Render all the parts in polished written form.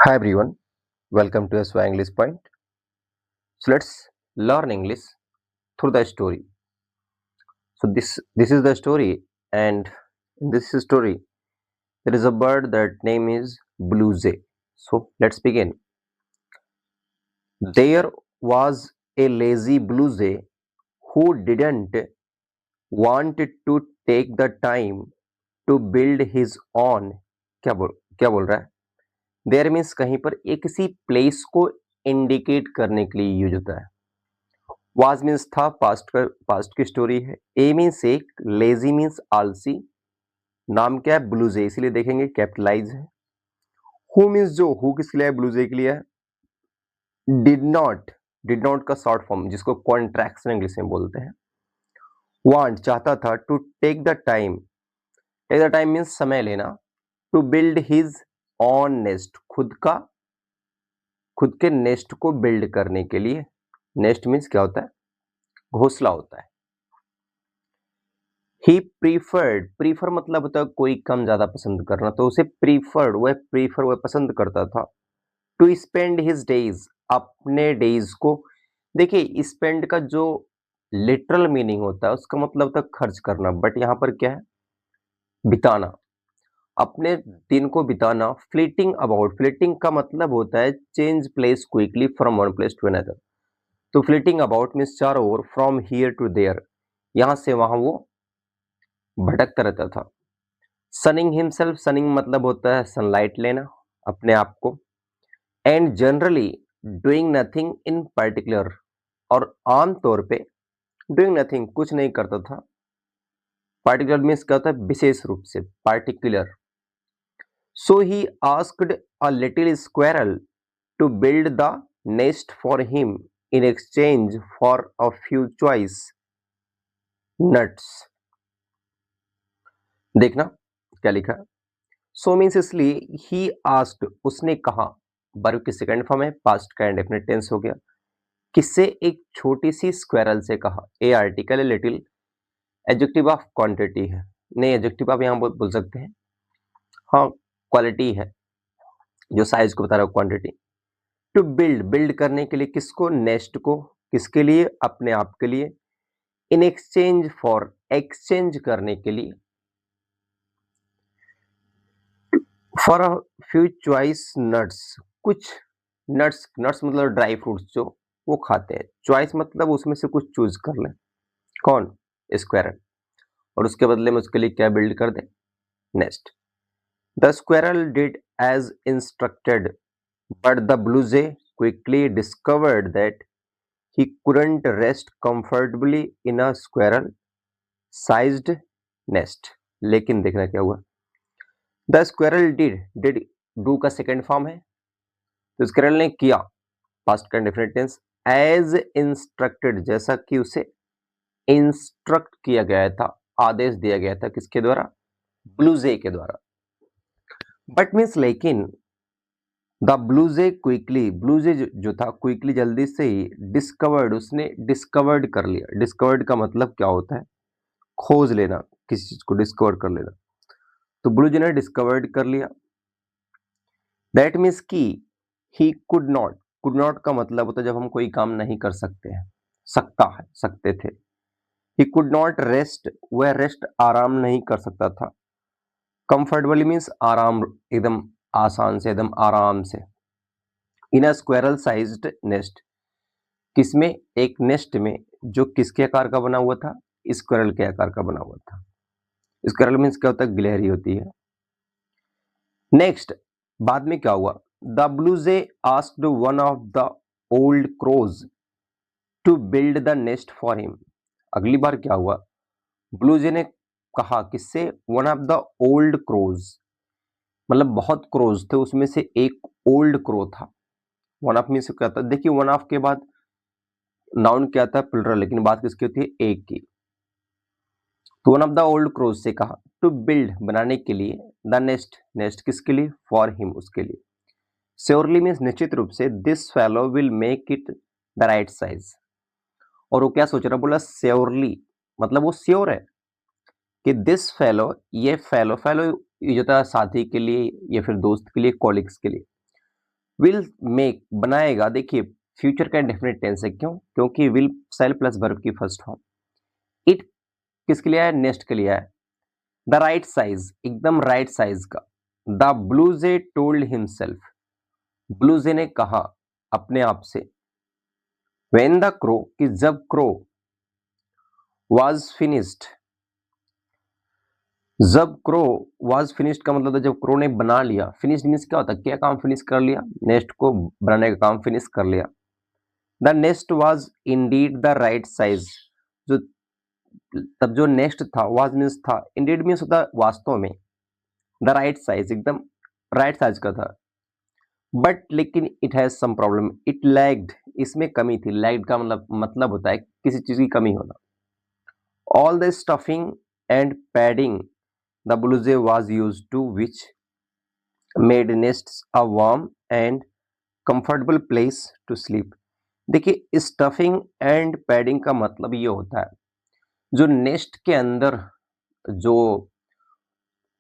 Hi everyone, welcome to SY English Point. So let's learn English through the story. So this is the story, and in this story there is a bird that name is Blue Jay. So let's begin. There was a lazy blue jay who didn't want to take the time to build his own. क्या बोल रहा है? There means कहीं पर एक किसी place को indicate करने के लिए यूज होता है. वाज मीन्स था, पास्ट की स्टोरी है. ए मीन्स एक, लेजी मीन्स आलसी. नाम क्या है? ब्लूजे, इसीलिए देखेंगे कैपिटलाइज है. हु मीन्स जो, हु किसके लिए है? ब्लूजे के लिए है. डिड नॉट का शॉर्ट फॉर्म जिसको कॉन्ट्रैक्शन इंग्लिश में बोलते हैं. वांट चाहता था. To take the time, take the time means समय लेना. To build his own nest, खुद के नेस्ट को बिल्ड करने के लिए. नेस्ट मीन्स क्या होता है? घोंसला होता है. ही प्रीफर मतलब होता है कोई कम ज्यादा पसंद करना, तो उसे वह पसंद करता था. टू स्पेंड हिज डेज, अपने डेज को. देखिए, स्पेंड का जो लिटरल मीनिंग होता है उसका मतलब होता है खर्च करना, बट यहाँ पर क्या है? बिताना, अपने दिन को बिताना. फ्लीटिंग का मतलब होता है change place quickly from one place to another. तो फ्लीटिंग अबाउट मीन्स चारों ओर, फ्रॉम हियर टू देयर, यहां से वहां वो भटकता रहता था. सनिंग हिमसेल्फ, सनिंग मतलब होता है सनलाइट लेना, अपने आप को. And generally doing nothing in particular, और आमतौर पे डूइंग नथिंग, कुछ नहीं करता था. पर्टिकुलर मीन्स क्या होता है? विशेष रूप से, particular. So he asked a little squirrel to build the nest for him in exchange for a few choice nuts. देखना क्या लिखा है. सो मीन्स इसलिए, ही आस्क्ड उसने कहा, वर्ब की सेकंड फॉर्म है, पास्ट का इंडेफिनिट टेंस हो गया. किससे? एक छोटी सी स्क्वेरल से कहा. ए आर्टिकल है, लिटिल एडजेक्टिव ऑफ क्वांटिटी है. नहीं, एडजेक्टिव आप यहाँ बोल सकते हैं. हाँ, क्वालिटी है जो साइज को बता रहा है, क्वांटिटी. टू बिल्ड करने के लिए, किसको? नेस्ट को. किसके लिए? अपने आप के लिए. इन एक्सचेंज फॉर, एक्सचेंज करने के लिए. For a few choice nuts, कुछ नट्स मतलब ड्राई फ्रूट्स जो वो खाते हैं. चॉइस मतलब उसमें से कुछ चूज कर लें. कौन? स्क्वायरल. और उसके बदले में उसके लिए क्या बिल्ड कर दे? Nest. The squirrel did as instructed, but the blue jay quickly discovered that he couldn't rest comfortably in a squirrel sized nest. लेकिन देखना क्या हुआ. द स्क्वायरल डिड डू का सेकेंड फॉर्म है, तो स्क्वायरल ने किया, पास्ट का इंडेफिनिट टेंस. एज इंस्ट्रक्टेड, जैसा कि उसे इंस्ट्रक्ट किया गया था, आदेश दिया गया था. किसके द्वारा? ब्लूजे के द्वारा. बट मीन्स लेकिन, द ब्लूजे क्विकली, ब्लूजे जो था क्विकली, जल्दी से ही, डिस्कवर्ड, उसने डिस्कवर्ड कर लिया. डिस्कवर्ड का मतलब क्या होता है? खोज लेना, किसी चीज को डिस्कवर कर लेना. तो ब्लू जी ने डिस्कवर्ड कर लिया. दैट मीन्स की ही कुड नॉट का मतलब होता है जब हम कोई काम नहीं कर सकते हैं. सकते थे. ही कुड नॉट रेस्ट, वह रेस्ट आराम नहीं कर सकता था. कंफर्टेबली मीन्स आराम, एकदम आसान से, एकदम आराम से. इन अ स्क्वायरल साइज्ड नेस्ट, किसमें? एक नेस्ट में, जो किसके आकार का बना हुआ था? स्क्वायरल के आकार का बना हुआ था. स्क्वायरल मीन्स क्या होता है? गिलहरी होती है. नेक्स्ट, बाद में क्या हुआ? The blue jay asked one of the old crows to build the nest for him. अगली बार क्या हुआ? ब्लू जे ने कहा, किससे? One of the old crows, मतलब बहुत क्रोज थे, उसमें से एक ओल्ड क्रो था. वन ऑफ में से क्या था? देखिए, वन ऑफ के बाद नाउन क्या था? प्लुरल, लेकिन बात किसकी होती है? एक की. तो one of the old crows से कहा, टू बिल्ड, बनाने के लिए, द नेस्ट किसके लिए? फॉर हिम, उसके लिए. श्योरली मीन्स निश्चित रूप से. This fellow will make it the right size. और वो क्या सोच रहा? बोला श्योरली, मतलब वो श्योर है कि दिस फेलो, ये फेलो ये जो था साथी के लिए या फिर दोस्त के लिए, कॉलिग्स के लिए. विल मेक बनाएगा, देखिए फ्यूचर का डेफिनेट टेंस है, क्यों? क्योंकि विल सेल प्लस वर्ब की फर्स्ट फॉर्म। इट किसके लिए है? नेस्ट के लिए है। द राइट साइज, एकदम राइट साइज का। The BlueJ told himself, BlueJ ने कहा अपने आप से। वेन द क्रो, कि जब क्रो वॉज फिनिश्ड, जब क्रो वॉज फिनिश्ड का मतलब था जब क्रो ने बना लिया। फिनिश्ड मीन्स क्या होता है? क्या काम फिनिश कर लिया? नेस्ट को बनाने का काम फिनिश कर लिया। The nest was indeed the right size, जो तब जो नेक्स्ट था वाज मीन्स था, इंडीड मीन्स होता है वास्तव में, द राइट साइज एकदम राइट साइज का था। बट लेकिन it has some problem, it lacked, इसमें कमी थी। लैग्ड का मतलब होता है किसी चीज की कमी होना। All the stuffing and padding the blue jay was used to which made nests a warm and comfortable place to sleep. देखिए स्टफिंग एंड पैडिंग का मतलब ये होता है जो नेस्ट के अंदर जो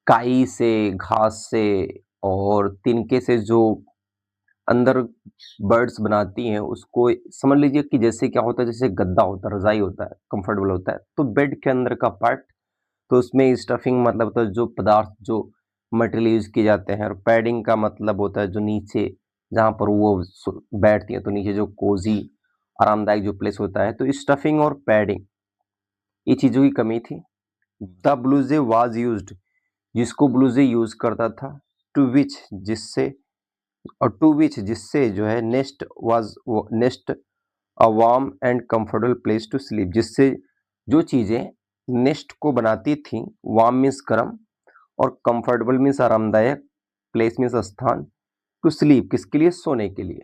काई से, घास से और तिनके से जो अंदर बर्ड्स बनाती हैं, उसको समझ लीजिए कि जैसे क्या होता है, जैसे गद्दा होता है, रज़ाई होता है, कंफर्टेबल होता है, तो बेड के अंदर का पार्ट, तो उसमें स्टफिंग मतलब होता है जो पदार्थ, जो मटेरियल यूज़ किए जाते हैं, और पैडिंग का मतलब होता है जो नीचे जहाँ पर वो बैठती हैं, तो नीचे जो कोज़ी आरामदायक जो प्लेस होता है, तो स्टफिंग और पैडिंग ये चीज़ों की कमी थी। द ब्लूजे वाज यूज्ड, जिसको ब्लूजे यूज करता था, टू विच जिससे, और टू विच जिससे जो है nest was nest a warm and comfortable place to sleep, जिससे जो चीजें नेस्ट को बनाती थी, वार्म मीन्स गर्म और कंफर्टेबल मीन्स आरामदायक, प्लेस मीन्स स्थान, टू स्लीप किसके लिए? सोने के लिए।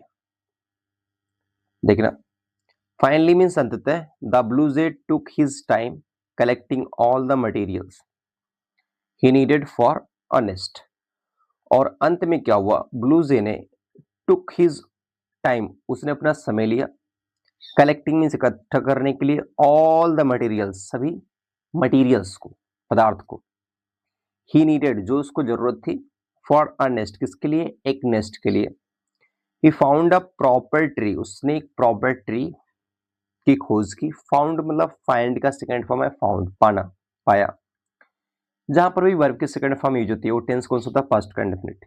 देखना, फाइनली मीन्स अंततः, the BlueJ took his time collecting all the materials he needed for a nest. और अंत में क्या हुआ? ब्लूजे ने टुक हिज टाइम, उसने अपना समय लिया, कलेक्टिंग मीन्स इकट्ठा करने के लिए, ऑल द मटेरियल्स, सभी मटेरियल्स को, पदार्थ को, ही नीडेड जो उसको जरूरत थी, फॉर अ नेस्ट किसके लिए? एक नेस्ट के लिए। He found a proper tree, उसने एक प्रॉपर ट्री की खोज की। फाउंड मतलब फाइंड का सेकेंड फॉर्म है फाउंड, पाना, पाया। जहां पर भी वर्ब की सेकेंड फॉर्म यूज होती है वो टेंस कौन सा होता है? पास्ट का इंडेफिनिट।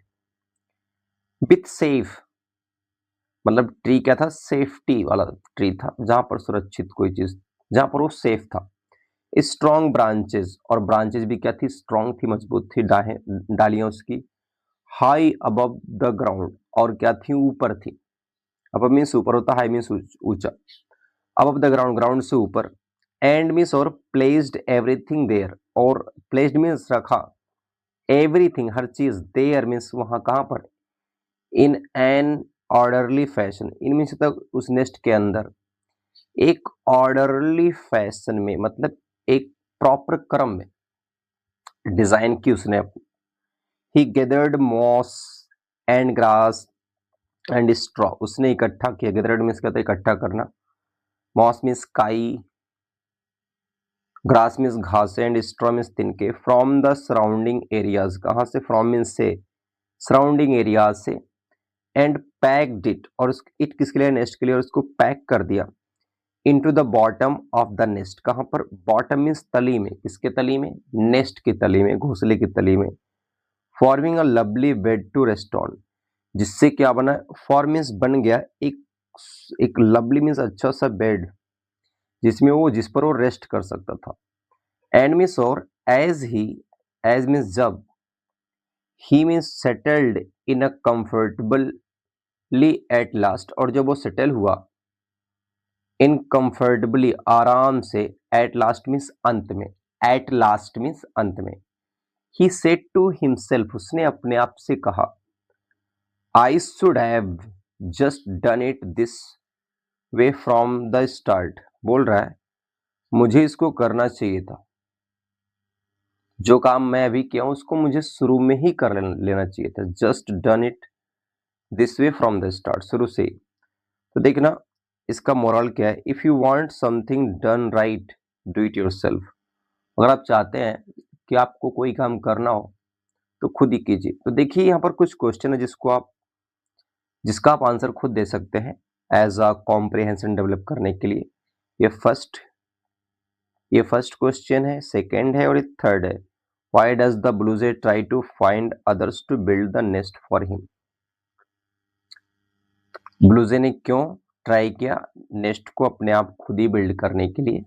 विथ सेफ मतलब ट्री क्या था? सेफ्टी वाला ट्री था, जहां पर सुरक्षित कोई चीज, जहां पर वो सेफ था। स्ट्रॉन्ग ब्रांचेस, और ब्रांचेस भी क्या थी? स्ट्रॉन्ग थी, मजबूत थी, डालियां उसकी। हाई अबव द ग्राउंड, और क्या थी? ऊपर थी। अबव मीन्स ऊपर होता, हाई मीन्स ऊंचा। अबव द ग्राउंड, ग्राउंड से ऊपर। एंड मीन्स और प्लेस्ड एवरीथिंग देयर, और प्लेस्ड मीन्स रखा, एवरीथिंग हर चीज, देयर मीन्स वहां, कहां पर? In an orderly fashion, in means तक उस नेस्ट के अंदर एक ऑर्डरली फैशन में, मतलब एक प्रॉपर क्रम में डिजाइन की उसने। He gathered moss and grass and straw, उसने इकट्ठा किया। गेदर्ड मीन्स कहता है इकट्ठा करना, मॉस मीन्स काई, ग्रास मीन्स घास, एंड स्ट्रॉ मीन्स तिनके। फ्रॉम द सराउंडिंग एरियाज, कहां से? फ्रॉम मीन्स से, सराउंडिंग एरियाज से। एंड पैक्ड इट, और इट किसके लिए? नेस्ट के लिए, और उसको पैक कर दिया। Into the bottom of the nest, कहां पर? बॉटम मीन्स तली में, किसके तली में? नेस्ट की तली में, घोंसले की तली में। Forming a lovely bed to rest on, जिससे क्या बना? फॉर्म मीन्स बन गया, एक लवली मीन्स अच्छा सा बेड, जिसमें वो, जिस पर वो रेस्ट कर सकता था। एंड मीन्स और, एज ही, एज मीन्स जब, he means settled in a comfortably at last, और जब वो सेटल हुआ इनकम्फर्टेबली आराम से, एट लास्ट मीन्स अंत में, एट लास्ट मीन्स अंत में। ही सेड टू हिमसेल्फ, उसने अपने आप से कहा, I should have just done it this way from the start. बोल रहा है मुझे इसको करना चाहिए था, जो काम मैं अभी किया हूं उसको मुझे शुरू में ही कर लेना चाहिए था। Just done it this way from the start, शुरू से ही। तो देखना इसका मोरल क्या है? If you want something done right, do it yourself. अगर आप चाहते हैं कि आपको कोई काम करना हो तो खुद ही कीजिए। तो देखिए यहाँ पर कुछ क्वेश्चन है जिसको आप जिसका आप आंसर खुद दे सकते हैं एज अ कॉम्प्रिहेंशन डेवलप करने के लिए। ये फर्स्ट क्वेश्चन है, सेकंड है और ये थर्ड है। Why does the blue jay try to find others to build the nest for him? Blue jay ने क्यों ट्राई किया नेस्ट को अपने आप खुद ही बिल्ड करने के लिए?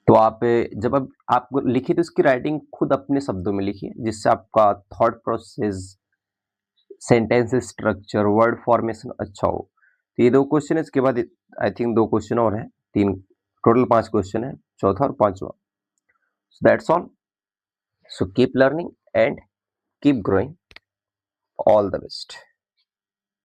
तो आप जब अब आप लिखिए तो इसकी राइटिंग खुद अपने शब्दों में लिखिए, जिससे आपका thought process, sentence structure, word formation अच्छा हो। तो ये 2 क्वेश्चन है, इसके बाद आई थिंक 2 क्वेश्चन और हैं, 3 टोटल 5 क्वेश्चन है, चौथा और पांचवा। So that's all. So keep learning and keep growing. All the best.